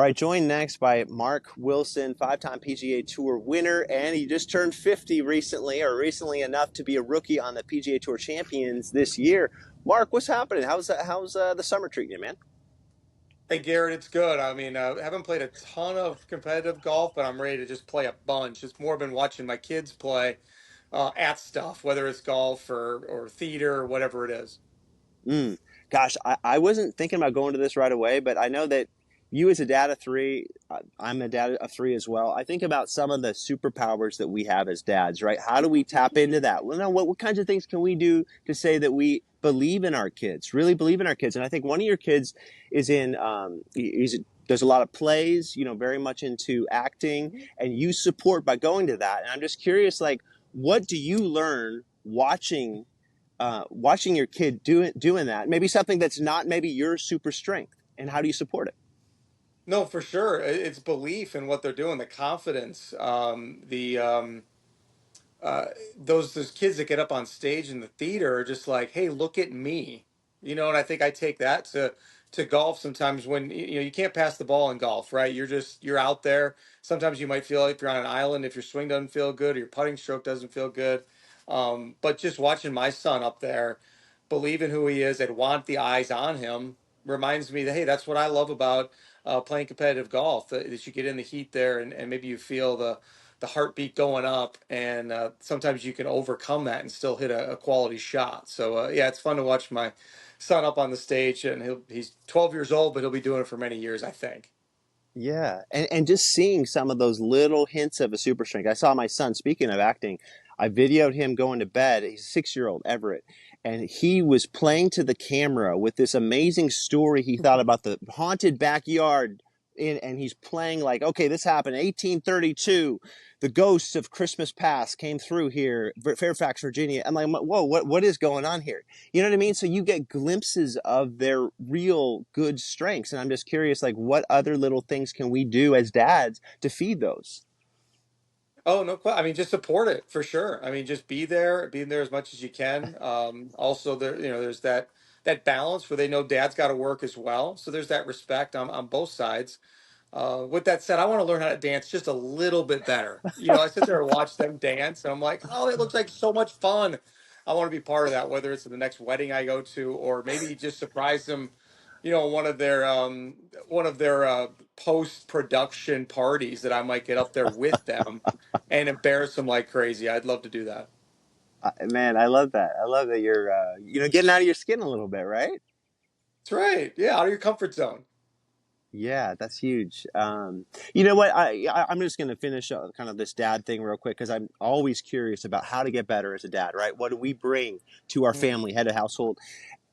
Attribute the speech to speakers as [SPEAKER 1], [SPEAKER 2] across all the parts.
[SPEAKER 1] All right, joined next by Mark Wilson, five-time PGA Tour winner, and he just turned 50 recently, or recently enough to be a rookie on the PGA Tour Champions this year. Mark, what's happening? How's the summer treating you, man?
[SPEAKER 2] Hey Garrett, it's good. I haven't played a ton of competitive golf, but I'm ready to just play a bunch. It's more been watching my kids play at stuff, whether it's golf or theater or whatever it is.
[SPEAKER 1] Mm. Gosh, I wasn't thinking about going to this right away, but I know that you as a dad of three, I'm a dad of three as well. I think about some of the superpowers that we have as dads, right? How do we tap into that? Well, no, what kinds of things can we do to say that we believe in our kids, really believe in our kids? And I think one of your kids is there's a lot of plays, very much into acting, and you support by going to that. And I'm just curious, like, what do you learn watching your kid doing that, maybe something that's not maybe your super strength, and how do you support it?
[SPEAKER 2] No, for sure. It's belief in what they're doing, the confidence, the uh, those kids that get up on stage in the theater are just like, hey, look at me, and I think I take that to golf sometimes when you can't pass the ball in golf, right? You're out there. Sometimes you might feel like you're on an island if your swing doesn't feel good or your putting stroke doesn't feel good. But just watching my son up there believe in who he is and want the eyes on him reminds me that, hey, that's what I love about playing competitive golf, that you get in the heat there, and maybe you feel the heartbeat going up, and sometimes you can overcome that and still hit a quality shot. So yeah, it's fun to watch my son up on the stage, and he's 12 years old, but he'll be doing it for many years, I think.
[SPEAKER 1] Yeah, and just seeing some of those little hints of a super strength. I saw my son, speaking of acting, I videoed him going to bed. He's a 6-year-old, Everett, and he was playing to the camera with this amazing story he thought about the haunted backyard. And he's playing like, okay, this happened in 1832. The ghosts of Christmas past came through here, Fairfax, Virginia. I'm like, whoa, what is going on here? You know what I mean? So you get glimpses of their real good strengths. And I'm just curious, like, what other little things can we do as dads to feed those?
[SPEAKER 2] Oh, no, I mean, just support it for sure. I mean, just be there as much as you can. Also, there's that balance where they know dad's got to work as well. So there's that respect on both sides. With that said, I want to learn how to dance just a little bit better. I sit there and watch them dance, and I'm like, oh, it looks like so much fun. I want to be part of that, whether it's the next wedding I go to, or maybe just surprise them, one of their post production parties that I might get up there with them and embarrass them like crazy. I'd love to do that.
[SPEAKER 1] Man, I love that. I love that you're, getting out of your skin a little bit, right?
[SPEAKER 2] That's right. Yeah, out of your comfort zone.
[SPEAKER 1] Yeah, that's huge. You know what? I'm just going to finish kind of this dad thing real quick because I'm always curious about how to get better as a dad, right? What do we bring to our
[SPEAKER 2] Mm.
[SPEAKER 1] family, head of household?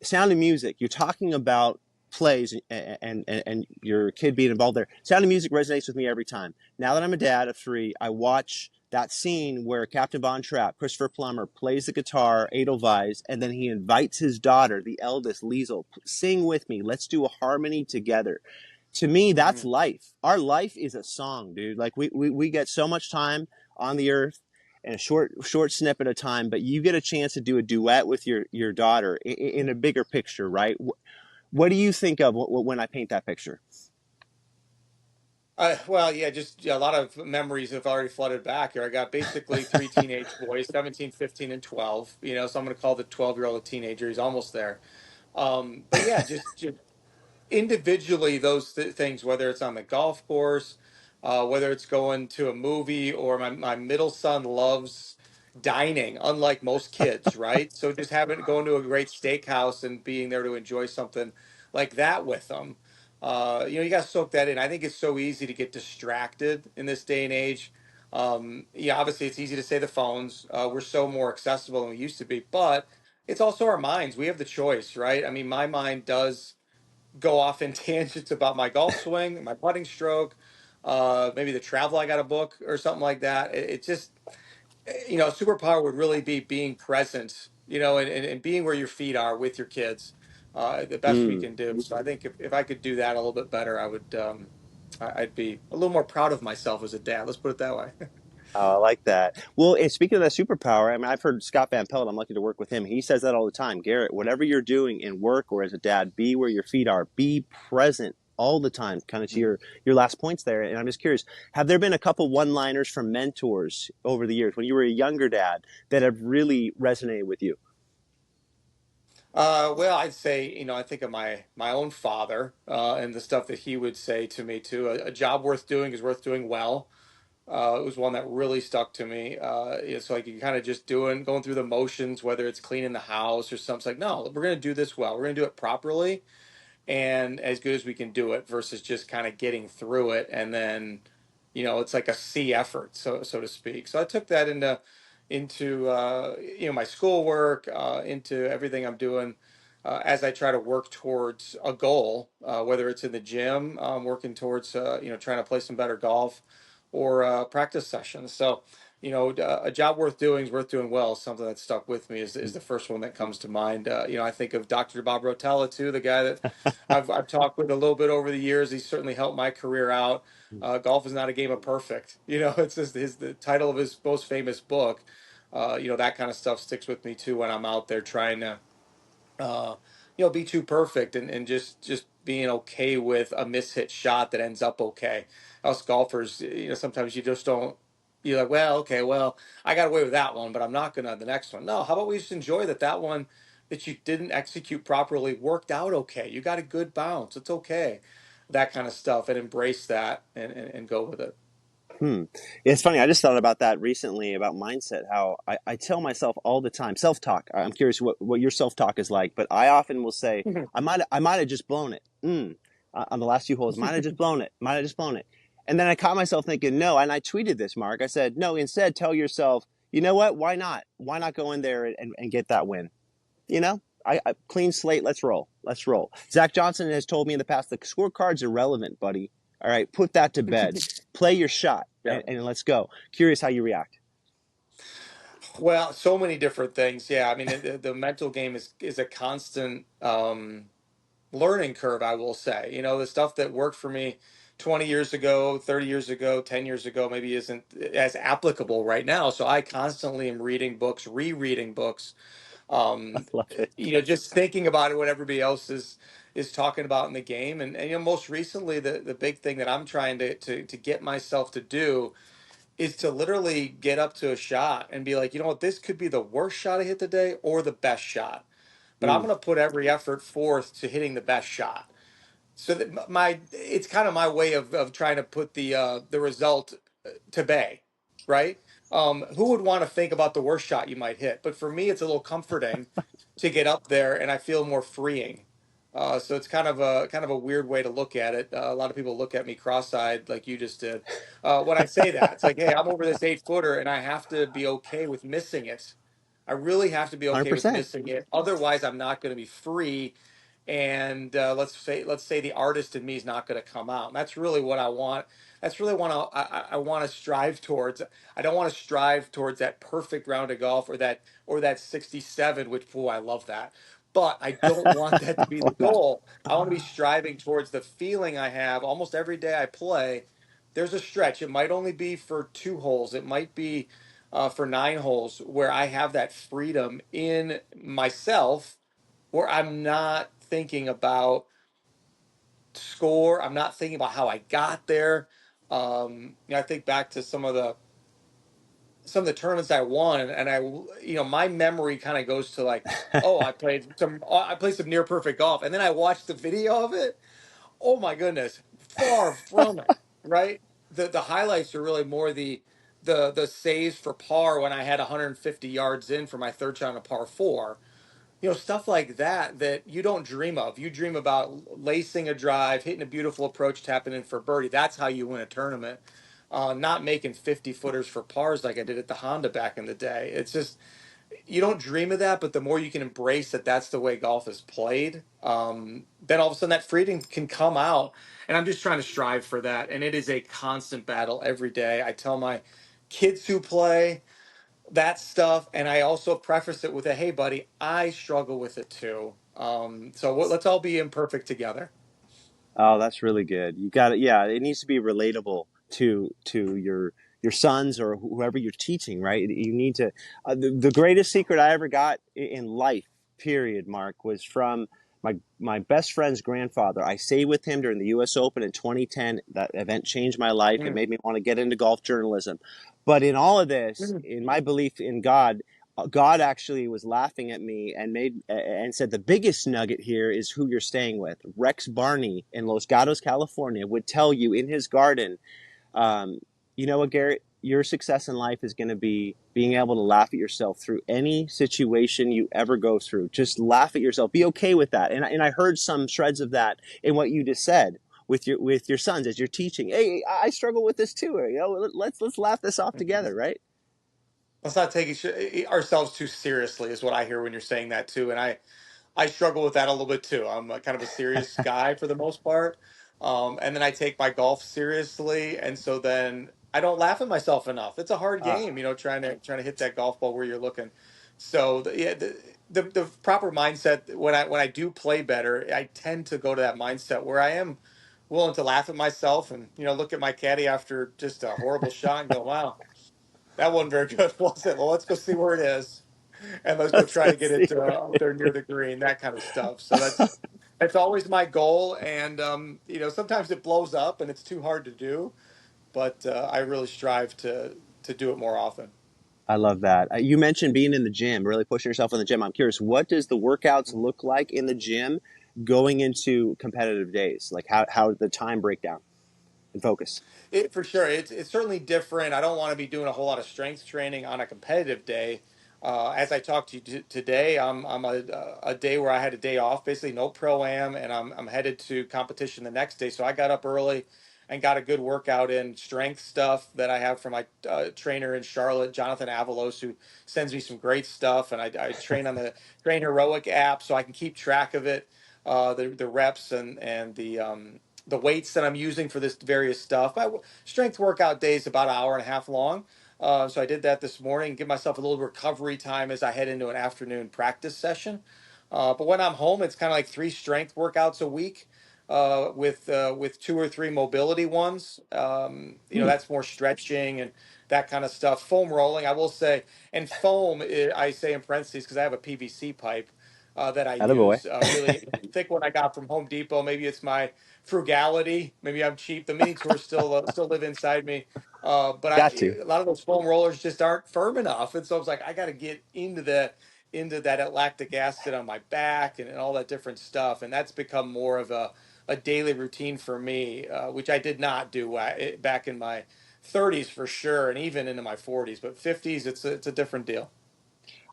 [SPEAKER 1] Sound of Music. You're talking about plays and your kid being involved there. Sound of Music resonates with me every time. Now that I'm a dad of three, I watch that scene where Captain Von Trapp, Christopher Plummer, plays the guitar, Edelweiss, and then he invites his daughter, the eldest, Liesel, sing with me. Let's do a harmony together. To me, that's
[SPEAKER 2] Mhm.
[SPEAKER 1] life. Our life is a song, dude. Like we get so much time on the earth in a short snippet of time, but you get a chance to do a duet with your daughter in a bigger picture, right? What do you think of when I paint that picture?
[SPEAKER 2] Well, yeah, just a lot of memories have already flooded back here. I got basically three teenage boys, 17, 15, and 12. So I'm going to call the 12-year-old a teenager. He's almost there. But yeah, just individually, those things, whether it's on the golf course, whether it's going to a movie, or my middle son loves dining, unlike most kids, right? So just having going to a great steakhouse and being there to enjoy something like that with them. You got to soak that in. I think it's so easy to get distracted in this day and age. Yeah, obviously it's easy to say the phones. We're so more accessible than we used to be, but it's also our minds. We have the choice, right? I mean, my mind does go off in tangents about my golf swing, my putting stroke, maybe the travel I got to book or something like that. It just, a superpower would really be being present, and being where your feet are with your kids, the best we
[SPEAKER 1] Mm.
[SPEAKER 2] can do. So I think if I could do that a little bit better, I'd be a little more proud of myself as a dad. Let's put it that way.
[SPEAKER 1] Oh, I like that. Well, and speaking of that superpower, I mean, I've heard Scott Van Pelt. I'm lucky to work with him. He says that all the time. Garrett, whatever you're doing in work or as a dad, be where your feet are. Be present all the time, kind of to your last points there. And I'm just curious, have there been a couple one-liners from mentors over the years when you were a younger dad that have really resonated with you?
[SPEAKER 2] Well, I'd say, I think of my own father, and the stuff that he would say to me too. A job worth doing is worth doing well. It was one that really stuck to me. So like you kind of just going through the motions, whether it's cleaning the house or something. It's like, no, we're gonna do this well. We're gonna do it properly and as good as we can do it versus just kind of getting through it and then it's like a sea effort, so to speak. So I took that into my schoolwork, into everything I'm doing, as I try to work towards a goal, whether it's in the gym, working towards trying to play some better golf, or practice sessions. So a job worth doing is worth doing well. Something that stuck with me is the first one that comes to mind. I think of Dr. Bob Rotella too, the guy that I've talked with a little bit over the years. He's certainly helped my career out. Golf is not a game of perfect. It's just the title of his most famous book. That kind of stuff sticks with me too when I'm out there trying to uh, be too perfect, and just being okay with a mishit shot that ends up okay. Us golfers, sometimes you just don't. You're like, well, okay, well, I got away with that one, but I'm not gonna the next one. No, how about we just enjoy that one that you didn't execute properly worked out okay. You got a good bounce. It's okay. That kind of stuff, and embrace that, and go with it.
[SPEAKER 1] Hmm. It's funny. I just thought about that recently about mindset. How I tell myself all the time, self talk. I'm curious what your self talk is like, but I often will say, I might have just blown it. On the last few holes, might have just blown it. Might have just blown it. And then I caught myself thinking, no. And I tweeted this, Mark. I said, no. Instead, tell yourself, you know what? Why not? Why not go in there and get that win? I clean slate. Let's roll. Let's roll. Zach Johnson has told me in the past the scorecard's irrelevant, buddy. All right, put that to bed. Play your shot
[SPEAKER 2] Yeah.
[SPEAKER 1] and let's go. Curious how you react.
[SPEAKER 2] Well, so many different things. Yeah, I mean, the mental game is a constant learning curve, I will say. The stuff that worked for me 20 years ago, 30 years ago, 10 years ago, maybe isn't as applicable right now. So I constantly am reading books, rereading books,
[SPEAKER 1] I love it.
[SPEAKER 2] just thinking about it, what everybody else is talking about in the game. And most recently, the big thing that I'm trying to get myself to do is to literally get up to a shot and be like, you know what, this could be the worst shot I hit today or the best shot. But I'm
[SPEAKER 1] Mm,
[SPEAKER 2] going to put every effort forth to hitting the best shot. So that it's kind of my way of trying to put the result to bay, right? Who would want to think about the worst shot you might hit? But for me, it's a little comforting to get up there, and I feel more freeing. So it's kind of a weird way to look at it. A lot of people look at me cross-eyed, like you just did, when I say that. It's like, hey, I'm over this 8 footer, and I have to be okay with missing it. I really have to be okay with
[SPEAKER 1] 100%.
[SPEAKER 2] missing it. Otherwise, I'm not going to be free, and let's say the artist in me is not going to come out. And that's really what I want. That's really what I want to strive towards. I don't want to strive towards that perfect round of golf, or that 67, which, boy, I love that. But I don't want that to be the
[SPEAKER 1] Love that.
[SPEAKER 2] goal. I want to be striving towards the feeling I have almost every day I play. There's a stretch. It might only be for 2 holes. It might be for 9 holes where I have that freedom in myself, where I'm not thinking about score. I'm not thinking about how I got there. I think back to some of the tournaments I won, and my memory kind of goes to like, oh, I played some near perfect golf, and then I watched the video of it. Oh my goodness, far from it, right? The highlights are really more the saves for par when I had 150 yards in for my third shot on a par four. Stuff like that you don't dream of. You dream about lacing a drive, hitting a beautiful approach, tapping in for birdie. That's how you win a tournament. Not making 50 footers for pars like I did at the Honda back in the day. It's just, you don't dream of that, but the more you can embrace that that's the way golf is played, then all of a sudden that freedom can come out. And I'm just trying to strive for that. And it is a constant battle every day. I tell my kids who play that stuff, and I also preface it with a, hey, buddy, I struggle with it too. So let's all be imperfect together.
[SPEAKER 1] Oh, that's really good. You got it. Yeah, it needs to be relatable to your sons or whoever you're teaching, right? You need to. The greatest secret I ever got in life, period, Mark, was from my best friend's grandfather. I stayed with him during the U.S. Open in 2010. That event changed my life. It
[SPEAKER 2] Mm,
[SPEAKER 1] made me want to get into golf journalism. But in all of this,
[SPEAKER 2] mm,
[SPEAKER 1] in my belief in God, God actually was laughing at me and said the biggest nugget here is who you're staying with. Rex Barney in Los Gatos, California, would tell you in his garden, um, you know what, Garrett? Your success in life is going to be being able to laugh at yourself through any situation you ever go through. Just laugh at yourself. Be okay with that. And I heard some shreds of that in what you just said with your sons as you're teaching. Hey, I struggle with this too. You know, let's laugh this off
[SPEAKER 2] mhm.
[SPEAKER 1] together, right?
[SPEAKER 2] Let's not take ourselves too seriously, is what I hear when you're saying that too. And I struggle with that a little bit too. I'm a kind of a serious guy for the most part. And then I take my golf seriously, and so then I don't laugh at myself enough. It's a hard
[SPEAKER 1] Uh,
[SPEAKER 2] game, trying to hit that golf ball where you're looking. So the proper mindset when I do play better, I tend to go to that mindset where I am willing to laugh at myself and look at my caddy after just a horrible shot and go, "Wow, that wasn't very good, was it? Well, let's go see where it is." And let's go
[SPEAKER 1] let's
[SPEAKER 2] try
[SPEAKER 1] go
[SPEAKER 2] to get
[SPEAKER 1] see.
[SPEAKER 2] it up there near the green, that kind of stuff. So that's always my goal, and sometimes it blows up and it's too hard to do, but I really strive to do it more often.
[SPEAKER 1] I love that. You mentioned being in the gym, really pushing yourself in the gym. I'm curious, what does the workouts look like in the gym going into competitive days? Like how the time breakdown and focus?
[SPEAKER 2] It for sure. It's certainly different. I don't want to be doing a whole lot of strength training on a competitive day. As I talked to you today, I'm a day where I had a day off, basically no pro am, and I'm headed to competition the next day. So I got up early and got a good workout in strength stuff that I have from my trainer in Charlotte, Jonathan Avalos, who sends me some great stuff, and I train on the Train Heroic app so I can keep track of it, the reps and the weights that I'm using for this various stuff. My strength workout day is about an hour and a half long. So I did that this morning, give myself a little recovery time as I head into an afternoon practice session. But when I'm home, it's kind of like three strength workouts a week, with two or three mobility ones.
[SPEAKER 1] Hmm.
[SPEAKER 2] That's more stretching and that kind of stuff. Foam rolling, I will say, and foam, I say in parentheses because I have a PVC pipe that I
[SPEAKER 1] Attaboy.
[SPEAKER 2] use. Really thick one I got from Home Depot. Maybe it's my frugality. Maybe I'm cheap. The mini tours still live inside me. But
[SPEAKER 1] Got to.
[SPEAKER 2] a lot of those foam rollers just aren't firm enough, and so I was like, I got to get into that lactic acid on my back and all that different stuff, and that's become more of a daily routine for me, which I did not do back in my 30s for sure, and even into my 40s. But 50s, it's a different deal.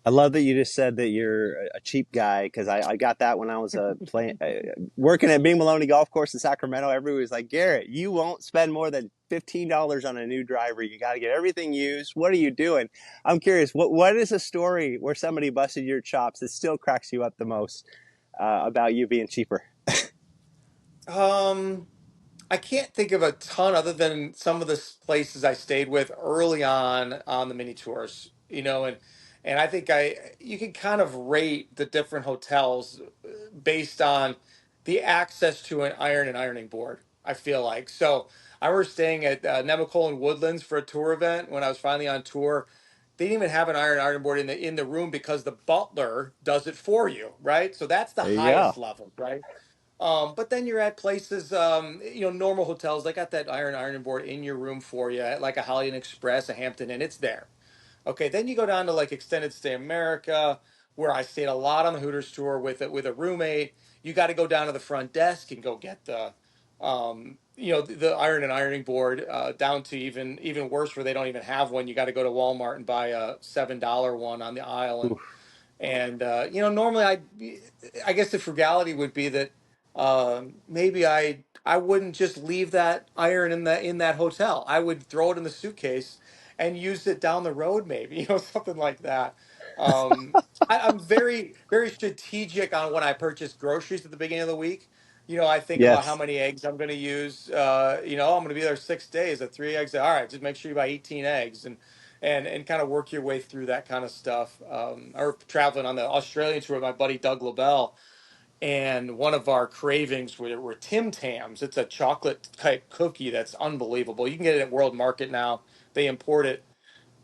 [SPEAKER 1] I love that you just said that you're a cheap guy because I got that when I was playing working at Bing Maloney Golf Course in Sacramento. Everybody was like, Garrett, you won't spend more than $15 on a new driver. You got to get everything used. What are you doing? I'm curious. What is a story where somebody busted your chops that still cracks you up the most about you being cheaper?
[SPEAKER 2] Um, I can't think of a ton other than some of the places I stayed with early on the mini tours, and I think you can kind of rate the different hotels based on the access to an iron and ironing board. I feel like so. I was staying at Nemacolin Woodlands for a tour event when I was finally on tour. They didn't even have an iron board in the room because the butler does it for you, right? So that's the
[SPEAKER 1] There you go.
[SPEAKER 2] highest level, right? But then you're at places, normal hotels. They got that ironing board in your room for you, at like a Holiday Inn Express, a Hampton Inn. It's there. Okay, then you go down to like Extended Stay America, where I stayed a lot on the Hooters tour with a roommate. You got to go down to the front desk and go get the ironing board, down to even worse where they don't even have one. You got to go to Walmart and buy a $7 one on the aisle,
[SPEAKER 1] Oof.
[SPEAKER 2] and normally I guess the frugality would be that maybe I wouldn't just leave that iron in that hotel. I would throw it in the suitcase and use it down the road, maybe something like that. Um, I'm very very strategic on when I purchase groceries at the beginning of the week. I think about how
[SPEAKER 1] Yes.
[SPEAKER 2] many eggs I'm going to use. I'm going to be there 6 days at 3 eggs. All right, just make sure you buy 18 eggs and kind of work your way through that kind of stuff. Or traveling on the Australian tour with my buddy Doug LaBelle, and one of our cravings were Tim Tams. It's a chocolate type cookie that's unbelievable. You can get it at World Market now. They import it.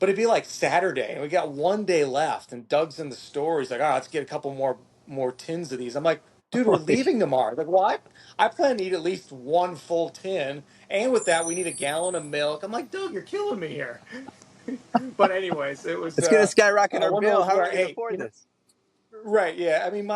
[SPEAKER 2] But it'd be like Saturday, and we got one day left, and Doug's in the store. He's like, "All right, let's get a couple more tins of these." I'm like, dude, we're leaving tomorrow. Like, well, I plan to eat at least one full tin. And with that, we need a gallon of milk. I'm like, Doug, you're killing me here. But anyways, it was
[SPEAKER 1] It's going to skyrocket our
[SPEAKER 2] one of
[SPEAKER 1] bill.
[SPEAKER 2] those
[SPEAKER 1] How are
[SPEAKER 2] where,
[SPEAKER 1] we going to
[SPEAKER 2] hey,
[SPEAKER 1] afford this?
[SPEAKER 2] right, yeah. I mean,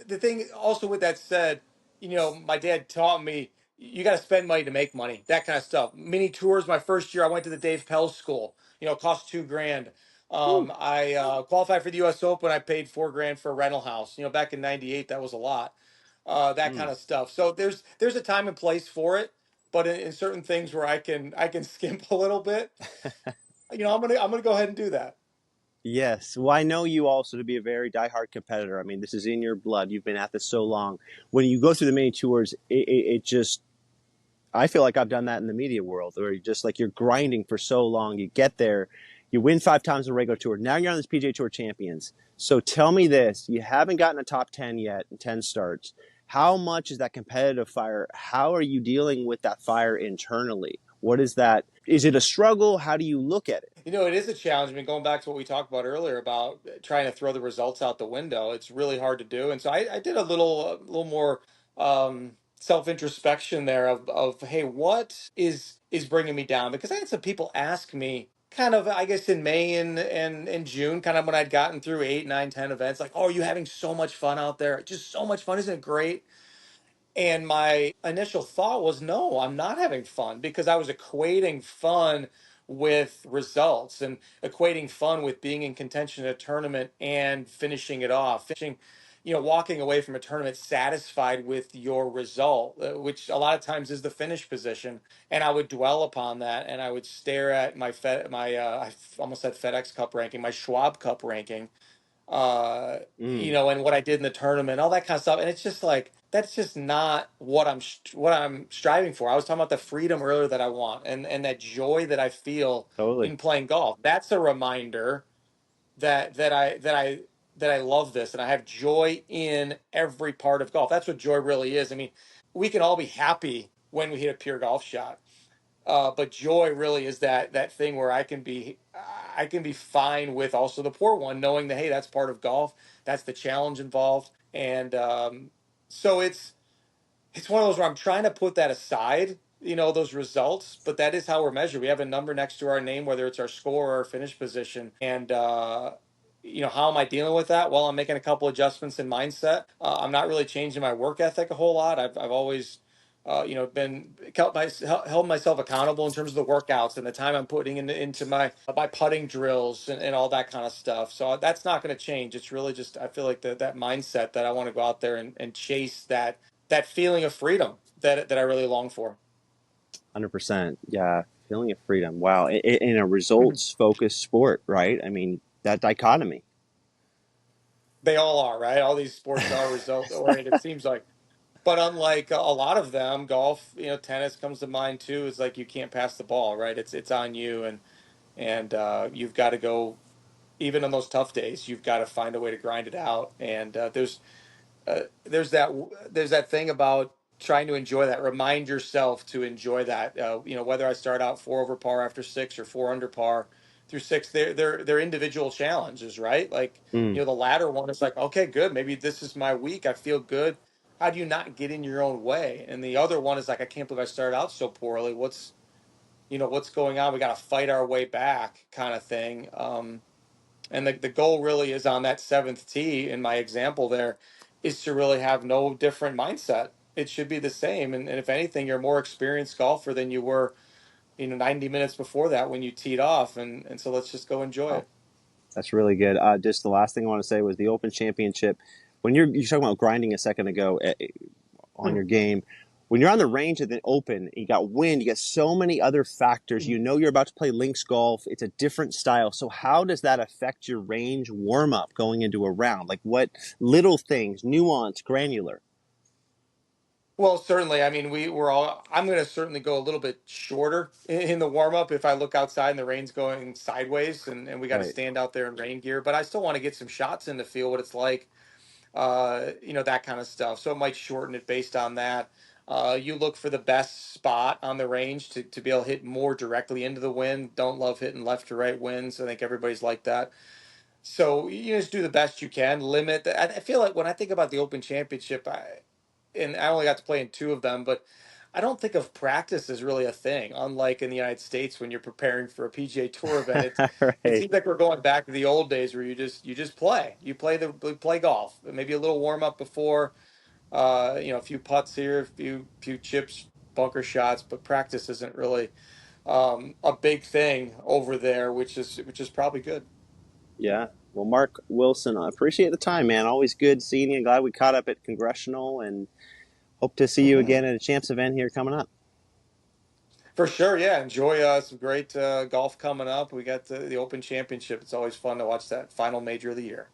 [SPEAKER 2] the thing also with that said, my dad taught me you got to spend money to make money, that kind of stuff. Mini tours. My first year, I went to the Dave Pell School. It cost 2 grand.
[SPEAKER 1] Whew.
[SPEAKER 2] I qualified for the U.S. Open. I paid 4 grand for a rental house. Back in '98, that was a lot. That kind
[SPEAKER 1] Mm.
[SPEAKER 2] of stuff. So there's a time and place for it, but in certain things where I can skimp a little bit, I'm gonna go ahead and do that.
[SPEAKER 1] Yes. Well, I know you also to be a very diehard competitor. I mean, this is in your blood. You've been at this so long. When you go through the mini tours, it just, I feel like I've done that in the media world, where you just like you're grinding for so long. You get there, you win 5 times the regular tour. Now you're on this PGA Tour Champions. So tell me this: you haven't gotten a top 10 yet, 10 starts. How much is that competitive fire? How are you dealing with that fire internally? What is that? Is it a struggle? How do you look at it?
[SPEAKER 2] It is a challenge. I mean, going back to what we talked about earlier about trying to throw the results out the window, it's really hard to do. And so I did a little more self introspection there of hey, what is bringing me down? Because I had some people ask me kind of, I guess, in May and June, kind of when I'd gotten through 8, 9, 10 events, like, oh, are you having so much fun out there? Just so much fun, isn't it great? And my initial thought was, no, I'm not having fun because I was equating fun with results and equating fun with being in contention in a tournament and finishing it off. Walking away from a tournament satisfied with your result, which a lot of times is the finish position. And I would dwell upon that and I would stare at I almost said FedEx Cup ranking, my Schwab Cup ranking,
[SPEAKER 1] Mm,
[SPEAKER 2] and what I did in the tournament, all that kind of stuff. And it's just like that's just not what I'm striving for. I was talking about the freedom earlier that I want, and that joy that I feel
[SPEAKER 1] totally.
[SPEAKER 2] in playing golf. That's a reminder that I love this, and I have joy in every part of golf. That's what joy really is. I mean, we can all be happy when we hit a pure golf shot, but joy really is that thing where I can be fine with also the poor one, knowing that hey, that's part of golf. That's the challenge involved, and so it's one of those where I'm trying to put that aside, those results, but that is how we're measured. We have a number next to our name, whether it's our score or our finish position. And, how am I dealing with that? Well, I'm making a couple adjustments in mindset. I'm not really changing my work ethic a whole lot. I've always, been held myself accountable in terms of the workouts and the time I'm putting into my putting drills and all that kind of stuff. So that's not going to change. It's really just I feel like that mindset that I want to go out there and chase that feeling of freedom that I really long for.
[SPEAKER 1] 100%. Yeah. Feeling of freedom. Wow. In a
[SPEAKER 2] Mhm.
[SPEAKER 1] results focused sport, right? I mean, that dichotomy.
[SPEAKER 2] They all are, right? All these sports are result oriented, it seems like. But unlike a lot of them, golf, tennis comes to mind too. Is like you can't pass the ball, right? It's on you, and you've got to go. Even on those tough days, you've got to find a way to grind it out. And there's that thing about trying to enjoy that. Remind yourself to enjoy that. Whether I start out 4 over par after six or 4 under par through six, they're individual challenges, right? Like
[SPEAKER 1] Mm.
[SPEAKER 2] the latter one is like, okay, good, maybe this is my week. I feel good. How do you not get in your own way? And the other one is like, I can't believe I started out so poorly. What's going on? We got to fight our way back, kind of thing. And the goal really is on that seventh tee in my example there is to really have no different mindset. It should be the same. And if anything, you're a more experienced golfer than you were, 90 minutes before that when you teed off. And so let's just go enjoy
[SPEAKER 1] Wow.
[SPEAKER 2] it.
[SPEAKER 1] That's really good. Just the last thing I want to say was the Open Championship. When you're talking about grinding a second ago on your game, when you're on the range at the Open, you got wind, you got so many other factors. You know you're about to play links golf. It's a different style. So how does that affect your range warm up going into a round? Like what little things, nuance, granular?
[SPEAKER 2] Well, certainly. I mean, I'm going to certainly go a little bit shorter in the warm up if I look outside and the rain's going sideways and we got to
[SPEAKER 1] Right.
[SPEAKER 2] stand out there in rain gear. But I still want to get some shots in to feel what it's like, that kind of stuff. So it might shorten it based on that. You look for the best spot on the range to be able to hit more directly into the wind. Don't love hitting left to right winds. I think everybody's like that. So you just do the best you can. Limit. I feel like when I think about the Open Championship, and I only got to play in two of them, but I don't think of practice as really a thing. Unlike in the United States, when you're preparing for a PGA Tour event, it
[SPEAKER 1] Right.
[SPEAKER 2] seems like we're going back to the old days where you just play. You play golf, maybe a little warm up before. A few putts here, a few chips, bunker shots, but practice isn't really a big thing over there, which is probably good.
[SPEAKER 1] Yeah. Well, Mark Wilson, I appreciate the time, man. Always good seeing you. Glad we caught up at Congressional, and hope to see you
[SPEAKER 2] Hmm.
[SPEAKER 1] again at a Champs event here coming up.
[SPEAKER 2] For sure, yeah. Enjoy some great golf coming up. We got the Open Championship. It's always fun to watch that final major of the year.